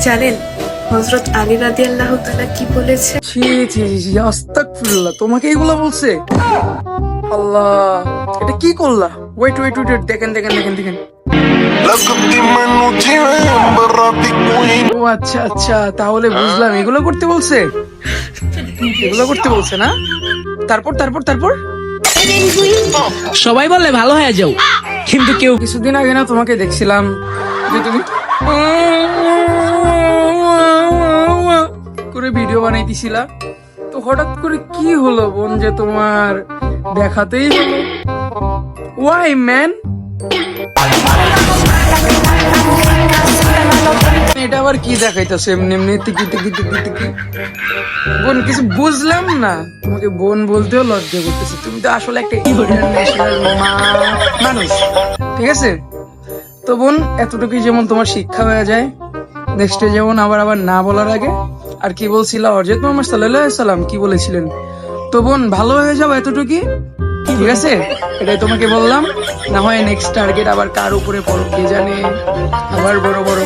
জানেন হযরত আলী রাদিয়াল্লাহু তাআলা কি বলেছে? ছি ছি ছি, আস্তাগফিরুল্লাহ, তোমাকে এগুলা বলছে? আল্লাহ, এটা কি করলা? ওয়েট ওয়েট ওয়েট, দেখেন দেখেন দেখেন দেখেন। ও আচ্ছা আচ্ছা, তাহলে বুঝলাম এগুলো করতে বলছে, এগুলো করতে বলছে না? তারপর তারপর তারপর সবাই বলে ভালো হয়ে যাও, কিন্তু কেউ কিছুদিন আগে না তোমাকে দেখছিলাম যে তুমি করে ভিডিও বানাইতেছিলা, তো হঠাৎ করে কি হলো বোন যে তোমার দেখাতেই হলো? Why man? এটা আবার কি দেখাইতেছে এমনি এমনি টিকি টিকি টিকি টিকি? বোন কিছু বুঝলাম না, তোমাকে বোন বলতেও লজ্জা করতেছে। তুমি তো আসলে একটা ইন্টারন্যাশনাল মানুষ, ঠিক আছে? তো বোন, এতটুকুই যেমন তোমার শিক্ষা হয়ে যায়, নেক্সটে যেমন আবার আবার না বলার আগে আর কি বলছিল হযরত মুহাম্মদ সাল্লাল্লাহু আলাইহি সাল্লাম কি বলেছিলেন? তো বোন, ভালো হয়ে যাও এতটুকুই, ঠিক আছে? এটাই তোমাকে বললাম। না হয় নেক্সট টার্গেট আবার কার উপরে পড়ো কে জানে, আবার বড় বড়